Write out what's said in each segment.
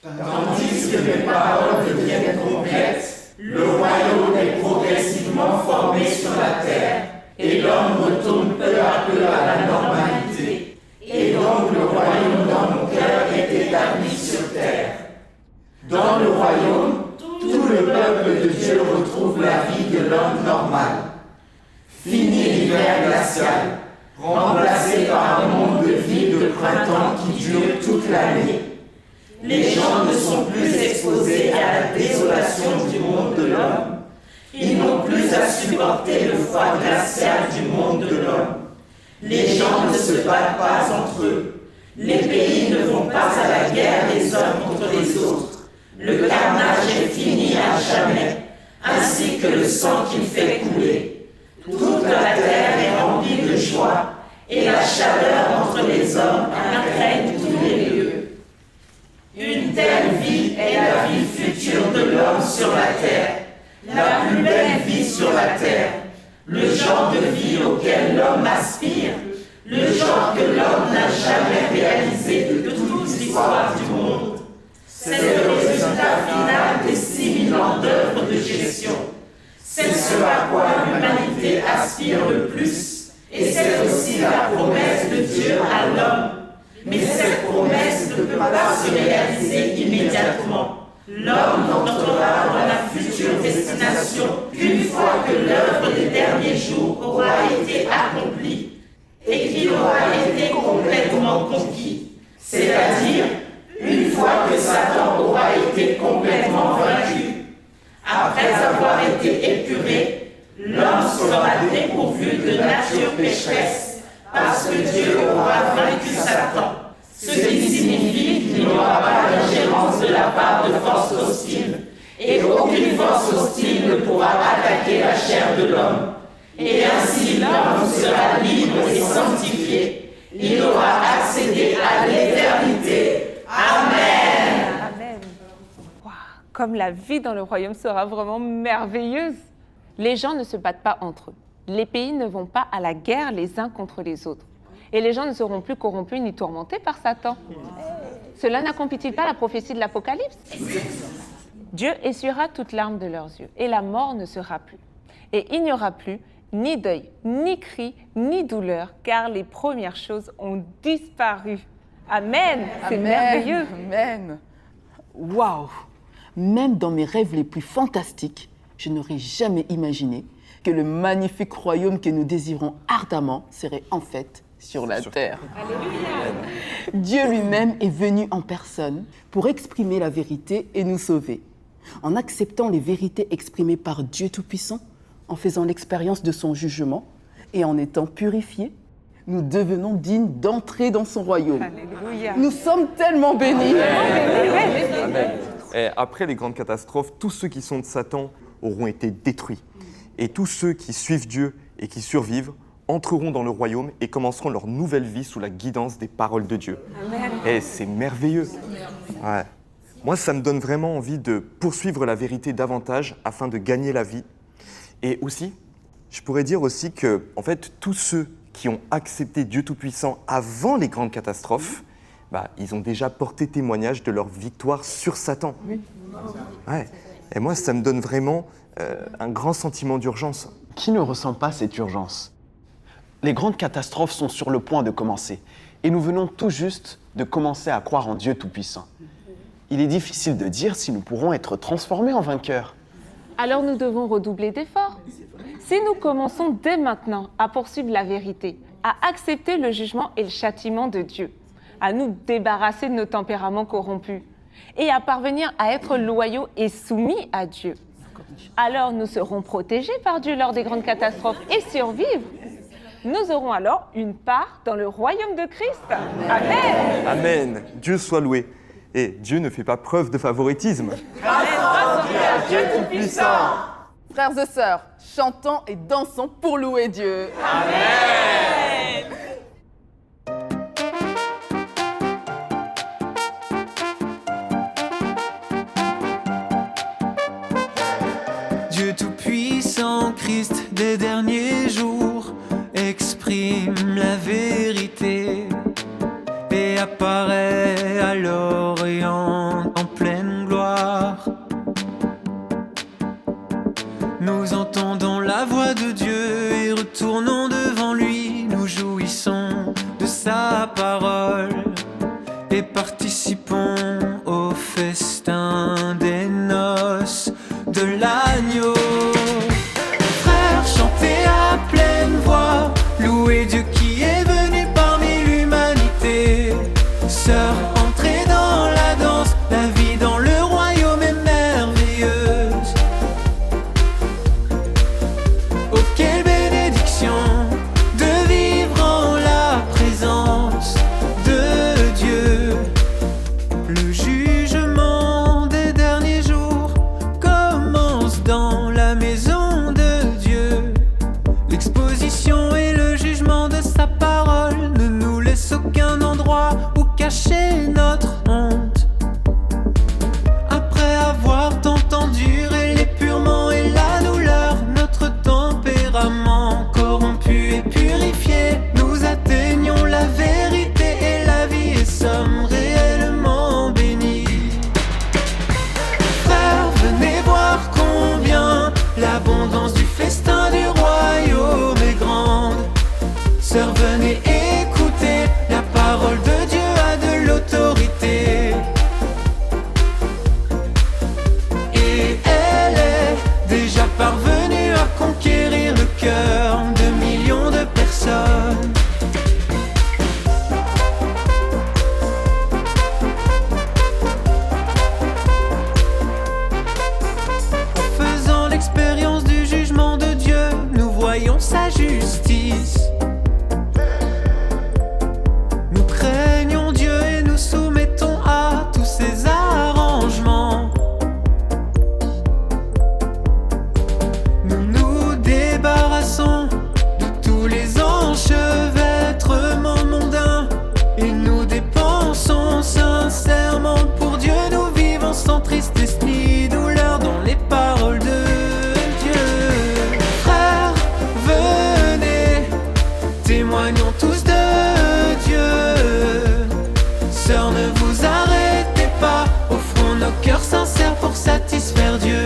Tandis que mes paroles deviennent complètes, le royaume est progressivement formé sur la terre, et l'homme retourne peu à peu à la normalité. Et donc le royaume dans mon cœur est établi sur terre. Dans le royaume, tout le peuple de Dieu retrouve la vie de l'homme normal. Fini l'hiver glacial, remplacé par un monde de vie de printemps qui dure toute l'année. Les gens ne sont plus exposés à la désolation du monde de l'homme. Ils n'ont plus à supporter le froid glacial du monde de l'homme. Les gens ne se battent pas entre eux. Les pays ne vont pas à la guerre les uns contre les autres. Le carnage est fini à jamais, ainsi que le sang qu'il fait couler. Toute la terre est remplie de joie, et la chaleur entre les hommes imprègne tous les lieux. Une telle vie est la vie future de l'homme sur la terre, la plus belle vie sur la terre, le genre de vie auquel l'homme aspire, le genre que l'homme n'a jamais réalisé de toute l'histoire du monde. C'est le résultat final des 6000 ans d'œuvre de gestion. C'est ce à quoi l'humanité aspire le plus, et c'est aussi la promesse de Dieu à l'homme. Mais cette promesse ne peut pas se réaliser immédiatement. L'homme n'entrera dans la future destination qu'une fois que l'œuvre des derniers jours aura été accomplie et qu'il aura été complètement conquis. C'est-à-dire, une fois que Satan aura été complètement vaincu. Après avoir été épuré, l'homme sera dépourvu de nature pécheresse, parce que Dieu aura vaincu Satan, ce qui signifie qu'il n'y aura pas d'ingérence de la part de forces hostiles, et aucune force hostile ne pourra attaquer la chair de l'homme. Et ainsi l'homme sera libre et sanctifié. Il aura accédé à l'éternité. Amen. Amen. Wow. Comme la vie dans le royaume sera vraiment merveilleuse. Les gens ne se battent pas entre eux. Les pays ne vont pas à la guerre les uns contre les autres. Et les gens ne seront plus corrompus ni tourmentés par Satan. Cela n'accomplit-il pas la prophétie de l'Apocalypse? Dieu essuiera toute larme de leurs yeux, et la mort ne sera plus. Et il n'y aura plus ni deuil, ni cri, ni douleur, car les premières choses ont disparu. Amen. C'est merveilleux. Amen. Waouh! Même dans mes rêves les plus fantastiques, je n'aurais jamais imaginé que le magnifique royaume que nous désirons ardemment serait en fait sur la terre. Alléluia. Dieu lui-même est venu en personne pour exprimer la vérité et nous sauver. En acceptant les vérités exprimées par Dieu Tout-Puissant, en faisant l'expérience de son jugement et en étant purifiés, nous devenons dignes d'entrer dans son royaume. Alléluia. Nous sommes tellement bénis. Amen. Et après les grandes catastrophes, tous ceux qui sont de Satan auront été détruits. Et tous ceux qui suivent Dieu et qui survivent entreront dans le royaume et commenceront leur nouvelle vie sous la guidance des paroles de Dieu. Amen. Et c'est merveilleux. Ouais. Moi, ça me donne vraiment envie de poursuivre la vérité davantage afin de gagner la vie. Et aussi, je pourrais dire aussi que, en fait, tous ceux qui ont accepté Dieu Tout-Puissant avant les grandes catastrophes, ils ont déjà porté témoignage de leur victoire sur Satan. Oui. Ouais. Et moi, ça me donne vraiment un grand sentiment d'urgence. Qui ne ressent pas cette urgence? Les grandes catastrophes sont sur le point de commencer. Et nous venons tout juste de commencer à croire en Dieu Tout-Puissant. Il est difficile de dire si nous pourrons être transformés en vainqueurs. Alors nous devons redoubler d'efforts. Si nous commençons dès maintenant à poursuivre la vérité, à accepter le jugement et le châtiment de Dieu, à nous débarrasser de nos tempéraments corrompus et à parvenir à être loyaux et soumis à Dieu, alors nous serons protégés par Dieu lors des grandes catastrophes et survivre. Nous aurons alors une part dans le royaume de Christ. Amen. Amen. Dieu soit loué. Et Dieu ne fait pas preuve de favoritisme. Dieu Tout-Puissant. Frères et sœurs, chantons et dansons pour louer Dieu. Amen. Dieu Tout-Puissant, Christ des derniers jours, exprime la vérité et apparaît à l'Orient en tournons devant lui, nous jouissons de sa parole et participons au festin des noces de l'agneau. Frères, chantez à pleine voix, louez Dieu qui est venu parmi l'humanité. Sœurs, entrez dans la danse, la vie dans le royaume est merveilleuse. Oh, quelle bénédiction de vivre en la présence de Dieu. Le jugement des derniers jours commence dans la maison de Dieu. L'exposition et le jugement de sa parole ne nous laissent aucun endroit où cacher notre honte. Après avoir tant enduré l'épurement et la douleur, notre tempérament corrompu et purifié, nous atteignons la vérité et la vie et sommes réellement bénis. Frères, venez voir combien l'abondance du festin du royaume est grande. Sœurs, venez écouter, la parole de Dieu a de l'autorité. Et elle est déjà parvenue à conquérir le cœur de millions de personnes. En faisant l'expérience du jugement de Dieu, nous voyons sa justice. Nous craignons Dieu et nous soumettons à tous ses arrangements. Nous nous débarrassons de tous les enchevêtrements mondains et nous dépensons sincèrement pour Dieu. Nous vivons sans tristesse ni douleur dans les paroles de Dieu. Frères, venez, témoignons tous de Dieu. Sœurs, ne vous arrêtez pas, offrons nos cœurs sincères pour satisfaire Dieu.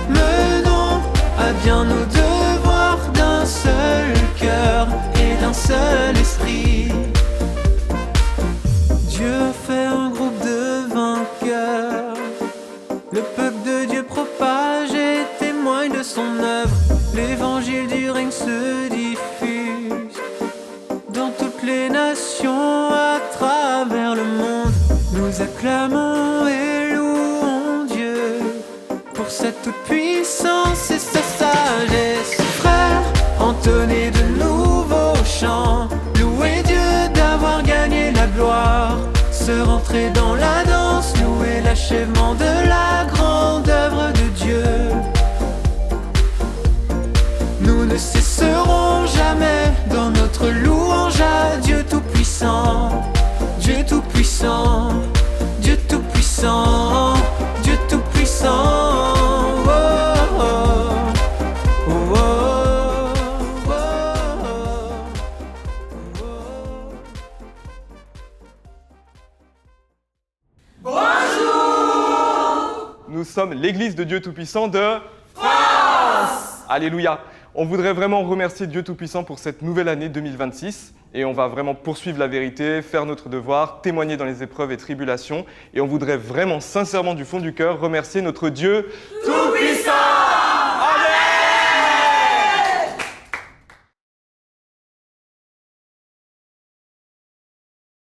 Menons à bien nos devoirs d'un seul cœur et d'un seul esprit. Dieu a fait un groupe de vainqueurs. Le peuple de Dieu propage et témoigne de son œuvre. L'évangile du règne se diffuse dans toutes les nations à travers le monde. Nous acclamons et louons Dieu pour sa toute-puissance et sa sagesse. Frères, entonnez de nouveaux chants, louez Dieu d'avoir gagné la gloire. Se rentrer dans la danse, louer l'achèvement de la grande œuvre de Dieu. Nous ne cesserons jamais dans notre louange à Dieu Tout-Puissant. Dieu Tout-Puissant, Dieu Tout-Puissant, Dieu Tout-Puissant. Oh, oh, oh, oh, oh, oh, oh. Nous sommes l'Église de Dieu Tout-Puissant de France. Alléluia. On voudrait vraiment remercier Dieu Tout-Puissant pour cette nouvelle année 2026 et on va vraiment poursuivre la vérité, faire notre devoir, témoigner dans les épreuves et tribulations et on voudrait vraiment sincèrement du fond du cœur remercier notre Dieu Tout-Puissant.